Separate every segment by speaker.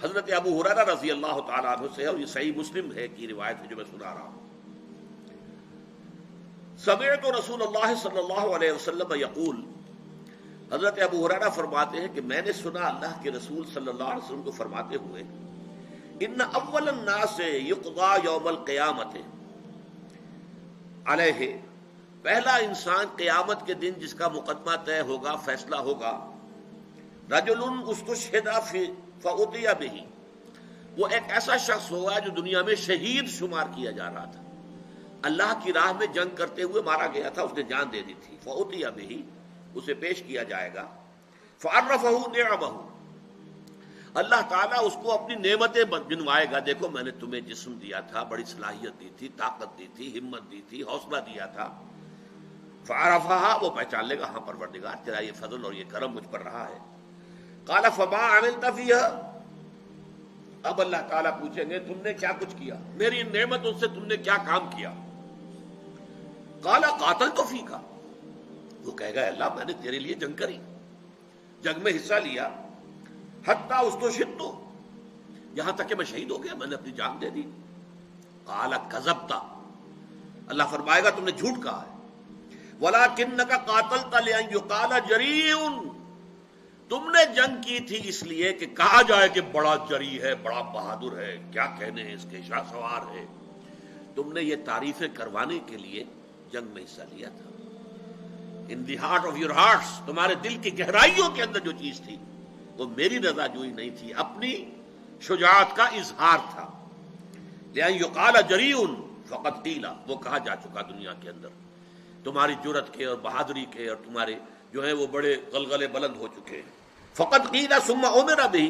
Speaker 1: حضرت ابو ہریرہ رضی اللہ تعالیٰ عنہ سے ہے، اور یہ صحیح مسلم ہے کی روایت ہے جو میں سنا رہا ہوں. سمعت رسول اللہ صلی اللہ علیہ وسلم یقول، حضرت ابو ہریرہ فرماتے ہیں کہ میں نے سنا اللہ کے رسول صلی اللہ علیہ وسلم کو فرماتے ہوئے، ان اول الناس یقضى یوم القیامت علیہ، پہلا انسان قیامت کے دن جس کا مقدمہ طے ہوگا، فیصلہ ہوگا، رجل استشہد فأتي به، وہ ایک ایسا شخص ہوگا جو دنیا میں شہید شمار کیا جا رہا تھا، اللہ کی راہ میں جنگ کرتے ہوئے مارا گیا تھا، اس نے جان دے دی تھی. فأتي به، اسے پیش کیا جائے گا. فعرفہ نعمہ، اللہ تعالیٰ اس کو اپنی نعمتیں گنوائے گا، دیکھو میں نے تمہیں جسم دیا تھا، بڑی صلاحیت دی تھی، طاقت دی تھی، ہمت دی تھی، حوصلہ دیا تھا. فعرفہا، وہ پہچان لے گا، ہاں پروردگار تیرا یہ فضل اور یہ کرم مجھ پر رہا ہے. قال فما عملت فیہا، اب اللہ تعالیٰ پوچھیں گے تم نے کیا کچھ کیا، میری نعمتوں سے تم نے کیا کام کیا. قال قاتلت فیکا، وہ کہے گا اللہ میں نے تیرے لیے جنگ کری، جنگ میں حصہ لیا، حتی استشہدت، یہاں تک کہ میں شہید ہو گیا، میں نے اپنی جان دے دی. قال کذبت، اللہ فرمائے گا تم نے جھوٹ کہا ہے. ولکنک قاتلت لان یقال جریء، تم نے جنگ کی تھی اس لیے کہ کہا جائے کہ بڑا جری ہے، بڑا بہادر ہے، کیا کہنے ہیں اس کے، شاہ سوار ہے. تم نے یہ تعریفیں کروانے کے لیے جنگ میں حصہ لیا تھا. In the heart of your hearts, تمہارے دل کی گہرائیوں کے اندر جو چیز تھی وہ میری رضا جوئی نہیں تھی، اپنی شجاعت کا اظہار تھا. لأن یقال جریء فقد قیل، وہ کہا جا چکا دنیا کے اندر تمہاری جرأت کے اور بہادری کے، اور تمہارے جو ہیں وہ بڑے غلغلے بلند ہو چکے ہیں. فقد قیل ثم امر به،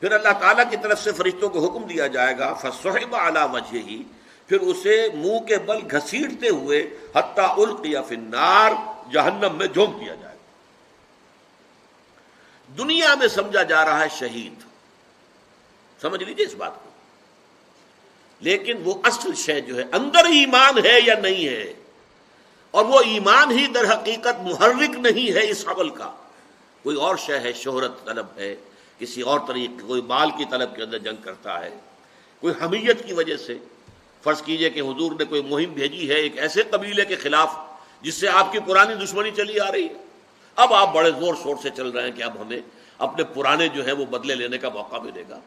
Speaker 1: پھر اللہ تعالیٰ کی طرف سے فرشتوں کو حکم دیا جائے گا، فصحب علی وجہہ، پھر اسے منہ کے بل گھسیٹتے ہوئے حتی القی فی النار، جہنم میں جھونک دیا جائے گا. دنیا میں سمجھا جا رہا ہے شہید، سمجھ لیجیے اس بات کو، لیکن وہ اصل شے جو ہے اندر ایمان ہے یا نہیں ہے، اور وہ ایمان ہی در حقیقت محرک نہیں ہے اس عمل کا. کوئی اور شے ہے، شہرت طلب ہے، کسی اور طریقے، کوئی مال کی طلب کے اندر جنگ کرتا ہے، کوئی حمیت کی وجہ سے. فرض کیجئے کہ حضور نے کوئی مہم بھیجی ہے ایک ایسے قبیلے کے خلاف جس سے آپ کی پرانی دشمنی چلی آ رہی ہے، اب آپ بڑے زور شور سے چل رہے ہیں کہ اب ہمیں اپنے پرانے جو ہیں وہ بدلے لینے کا موقع ملے گا.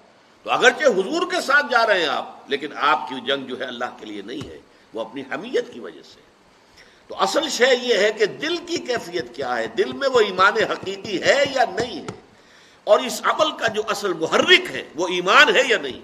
Speaker 1: تو اگرچہ حضور کے ساتھ جا رہے ہیں آپ، لیکن آپ کی جنگ جو ہے اللہ کے لیے نہیں ہے، وہ اپنی حمیت کی وجہ سے. تو اصل شے یہ ہے کہ دل کی کیفیت کیا ہے، دل میں وہ ایمان حقیقی ہے یا نہیں ہے، اور اس عمل کا جو اصل محرک ہے وہ ایمان ہے یا نہیں.